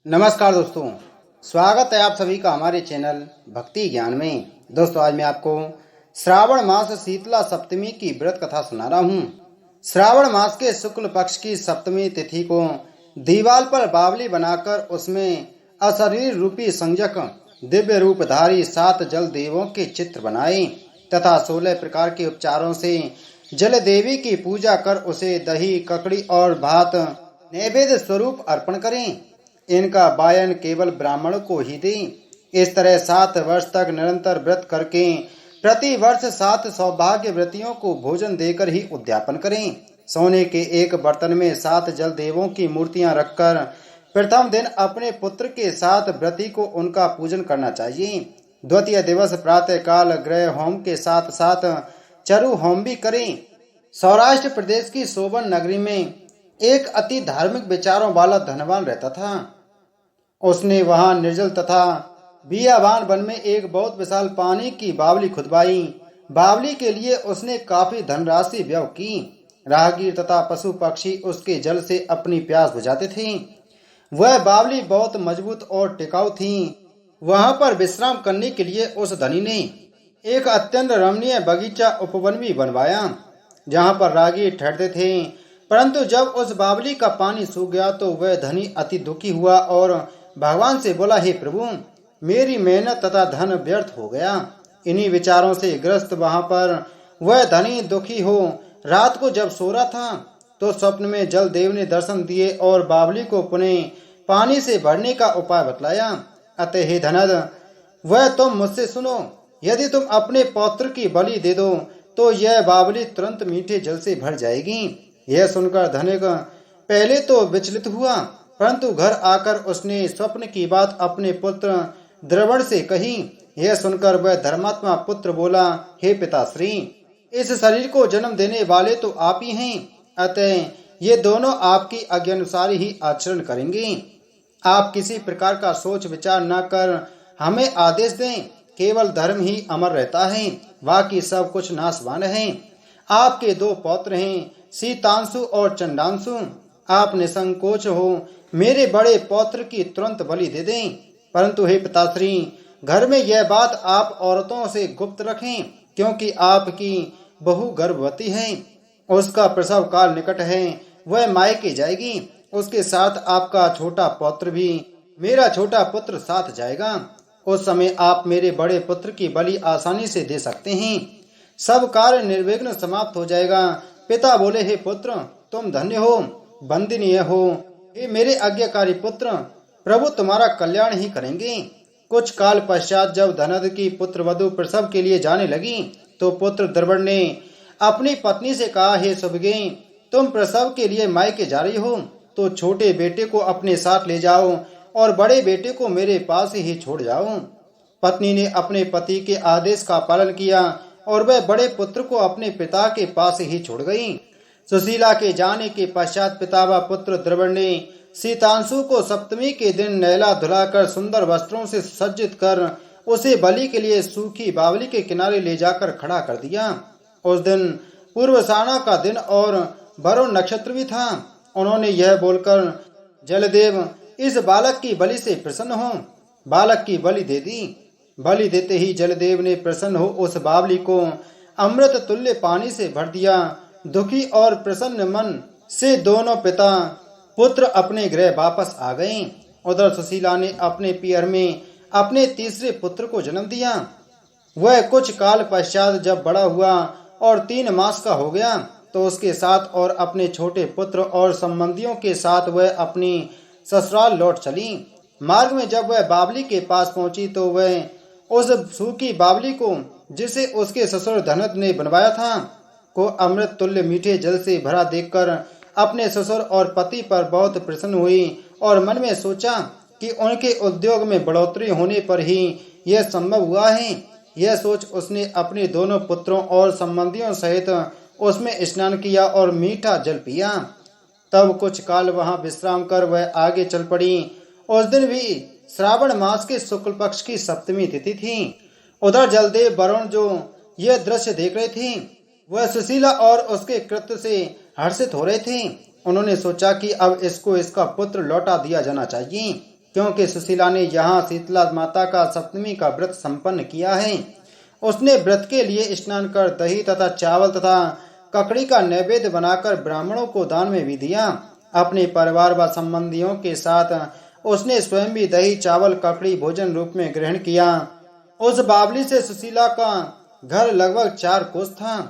नमस्कार दोस्तों, स्वागत है आप सभी का हमारे चैनल भक्ति ज्ञान में। दोस्तों, आज मैं आपको श्रावण मास शीतला सप्तमी की व्रत कथा सुना रहा हूँ। श्रावण मास के शुक्ल पक्ष की सप्तमी तिथि को दीवाल पर बावली बनाकर उसमें अशरीर रूपी संज्ञक दिव्य रूपधारी 7 जल देवों के चित्र बनाए तथा 16 प्रकार के उपचारों से जल देवी की पूजा कर उसे दही, ककड़ी और भात नैवेद्य स्वरूप अर्पण करें। इनका वायन केवल ब्राह्मण को ही दें। इस तरह 7 वर्ष तक निरंतर व्रत करके प्रति वर्ष 7 सौभाग्यवतियों को भोजन देकर ही उद्यापन करें। सोने के एक बर्तन में 7 जल देवों की मूर्तियां रखकर प्रथम दिन अपने पुत्र के साथ व्रती को उनका पूजन करना चाहिए। द्वितीय दिवस प्रातः काल ग्रह होम के साथ साथ चरु होम भी करें। सौराष्ट्र प्रदेश की सोबन नगरी में एक अति धार्मिक विचारों वाला धनवान रहता था। उसने वहां निर्जल तथा बियाबान वन में एक बहुत विशाल पानी की बावली खुदवाई। बावली के लिए उसने काफी धनराशि व्यय की। राहगीर तथा पशु पक्षी उसके जल से अपनी प्यास बुझाते थे। वह बावली बहुत मजबूत और टिकाऊ थी। वहां पर विश्राम करने के लिए उस धनी ने एक अत्यंत रमणीय बगीचा उपवन भी बनवाया, जहां पर राहगीर ठहरते थे। परंतु जब उस बावली का पानी सूख गया तो वह धनी अति दुखी हुआ और भगवान से बोला, हे प्रभु, मेरी मेहनत तथा धन व्यर्थ हो गया। इन्हीं विचारों से ग्रस्त वहां पर वह धनी दुखी हो रात को जब सो रहा था तो स्वप्न में जल देव ने दर्शन दिए और बावली को पुनः पानी से भरने का उपाय बतलाया। अतः हे धनद, वह तुम मुझसे सुनो। यदि तुम अपने पौत्र की बलि दे दो तो यह बावली तुरंत मीठे जल से भर जाएगी। यह सुनकर धनिक पहले तो विचलित हुआ, परंतु घर आकर उसने स्वप्न की बात अपने पुत्र द्रवण से कही। यह सुनकर वह धर्मात्मा पुत्र बोला, हे पिताश्री, इस शरीर को जन्म देने वाले तो आप ही हैं, अतः ये दोनों आपकी आज्ञानुसार ही आचरण करेंगे। आप किसी प्रकार का सोच विचार न कर हमें आदेश दें। केवल धर्म ही अमर रहता है, बाकी सब कुछ नाशवान है। आपके 2 पौत्र हैं, शीतांशु और चंडांशु। आप निसंकोच हो मेरे बड़े पौत्र की तुरंत बलि दे दें। परंतु हे पिताश्री, घर में यह बात आप औरतों से गुप्त रखें, क्योंकि आपकी बहू गर्भवती है। उसका प्रसव काल निकट है, वह मायके जाएगी। उसके साथ आपका छोटा पौत्र भी, मेरा छोटा पुत्र, साथ जाएगा। उस समय आप मेरे बड़े पुत्र की बलि आसानी से दे सकते हैं। सब कार्य निर्विघ्न समाप्त हो जाएगा। पिता बोले, हे पुत्र, तुम धन्य हो, वंदनीय हो। हे मेरे आज्ञाकारी पुत्र, प्रभु तुम्हारा कल्याण ही करेंगे। कुछ काल पश्चात जब धनद की पुत्र वधु प्रसव के लिए जाने लगी तो पुत्र द्रवण ने अपनी पत्नी से कहा, हे सुभगे, तुम प्रसव के लिए मायके जा रही हो तो छोटे बेटे को अपने साथ ले जाओ और बड़े बेटे को मेरे पास ही छोड़ जाओ। पत्नी ने अपने पति के आदेश का पालन किया और वह बड़े पुत्र को अपने पिता के पास ही छोड़ गई। सुशीला के जाने के पश्चात पिता व पुत्र द्रवण ने शीतांशु को सप्तमी के दिन नहला धुलाकर सुंदर वस्त्रों से सज्जित कर उसे बलि के लिए सूखी बावली के किनारे ले जाकर खड़ा कर दिया। उस दिन पूर्वसाना का दिन और वरुण नक्षत्र भी था। उन्होंने यह बोलकर, जलदेव, इस बालक की बलि से प्रसन्न हो। बालक की बलि दे दी। बलि देते ही जलदेव ने प्रसन्न हो उस बावली को अमृत तुल्य पानी से भर दिया। दुखी और प्रसन्न मन से दोनों पिता पुत्र अपने गृह वापस आ गए। उधर सुशीला ने अपने पियर में अपने तीसरे पुत्र को जन्म दिया। वह कुछ काल पश्चात जब बड़ा हुआ और 3 मास का हो गया तो उसके साथ और अपने छोटे पुत्र और संबंधियों के साथ वह अपनी ससुराल लौट चली। मार्ग में जब वह बावली के पास पहुंची तो वह उस सूखी बावली को, जिसे उसके ससुर धनद ने बनवाया था, को अमृत तुल्य मीठे जल से भरा देखकर अपने ससुर और पति पर बहुत प्रसन्न हुई और मन में सोचा कि उनके उद्योग में बढ़ोतरी होने पर ही यह संभव हुआ है। यह सोच उसने अपने दोनों पुत्रों और संबंधियों सहित उसमें स्नान किया और मीठा जल पिया। तब कुछ काल वहां विश्राम कर वह आगे चल पड़ी। उस दिन भी श्रावण मास के शुक्ल पक्ष की सप्तमी तिथि थी। उधर जलदेव वरुण जो यह दृश्य देख रहे थे, वह सुशीला और उसके कृत्य से हर्षित हो रहे थे। उन्होंने सोचा कि अब इसको इसका पुत्र लौटा दिया जाना चाहिए, क्योंकि सुशीला ने यहाँ शीतला माता का सप्तमी का व्रत संपन्न किया है। उसने व्रत के लिए स्नान कर दही तथा चावल तथा ककड़ी का नैवेद्य बनाकर ब्राह्मणों को दान में भी दिया। अपने परिवार व संबंधियों के साथ उसने स्वयं भी दही चावल ककड़ी भोजन रूप में ग्रहण किया। उस बावली से सुशीला का घर लगभग 4 कोस था।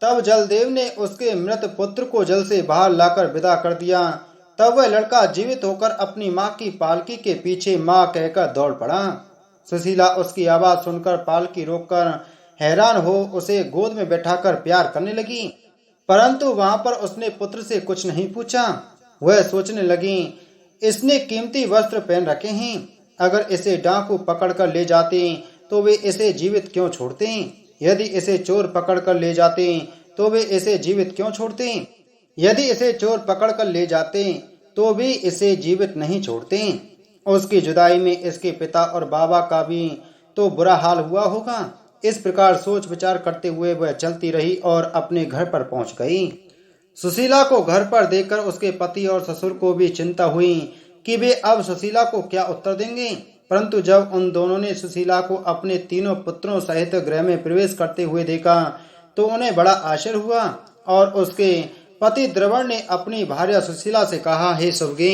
तब जलदेव ने उसके मृत पुत्र को जल से बाहर लाकर विदा कर दिया। तब वह लड़का जीवित होकर अपनी माँ की पालकी के पीछे माँ कहकर दौड़ पड़ा। सुशीला उसकी आवाज सुनकर पालकी रोककर हैरान हो उसे गोद में बैठाकर प्यार करने लगी, परंतु वहां पर उसने पुत्र से कुछ नहीं पूछा। वह सोचने लगी, इसने कीमती वस्त्र पहन रखे हैं, अगर इसे डाकू पकड़कर ले जाते तो वे इसे जीवित क्यों छोड़ते? यदि इसे चोर पकड़कर ले जाते तो वे इसे जीवित क्यों छोड़ते? यदि इसे चोर पकड़कर ले जाते तो भी इसे जीवित नहीं छोड़ते। उसकी जुदाई में इसके पिता और बाबा का भी तो बुरा हाल हुआ होगा। इस प्रकार सोच विचार करते हुए वह चलती रही और अपने घर पर पहुंच गई। सुशीला को घर पर देखकर उसके पति और ससुर को भी चिंता हुई कि वे अब सुशीला को क्या उत्तर देंगे। परंतु जब उन दोनों ने सुशीला को अपने तीनों पुत्रों सहित गृह में प्रवेश करते हुए देखा तो उन्हें बड़ा आश्चर्य हुआ और उसके पति द्रवण ने अपनी भार्या सुशीला से कहा, हे सुभगे,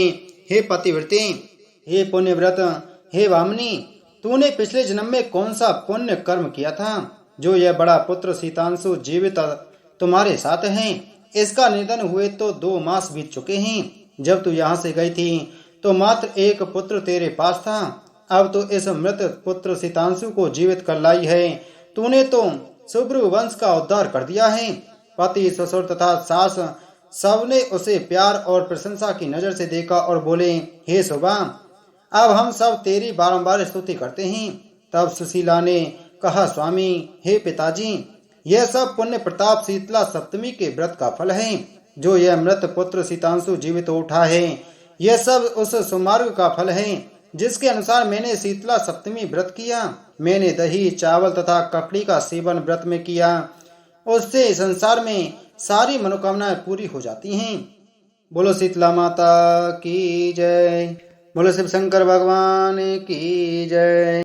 हे पतिव्रते, हे पुण्यव्रत, हे वामनी, तूने पिछले जन्म में कौन सा पुण्य कर्म किया था जो यह बड़ा पुत्र सीतांशु जीवित तुम्हारे साथ है? इसका निधन हुए तो 2 मास बीत चुके हैं। जब तू यहाँ से गई थी तो मात्र एक पुत्र तेरे पास था, अब तो इस मृत पुत्र सीतांशु को जीवित कर लाई है। तूने तो सुब्रु वंश का उद्धार कर दिया है। पति ससुर तथा सास सबने उसे प्यार और प्रशंसा की नजर से देखा और बोले, हे शोभा, अब हम सब तेरी बारंबार स्तुति करते हैं। तब सुशीला ने कहा, स्वामी, हे पिताजी, यह सब पुण्य प्रताप शीतला सप्तमी के व्रत का फल है। जो यह मृत पुत्र सीतांशु जीवित उठा है, यह सब उस सुमार्ग का फल है जिसके अनुसार मैंने शीतला सप्तमी व्रत किया। मैंने दही चावल तथा ककड़ी का सेवन व्रत में किया, उससे संसार में सारी मनोकामनाएं पूरी हो जाती हैं। बोलो शीतला माता की जय। बोलो शिव शंकर भगवान की जय।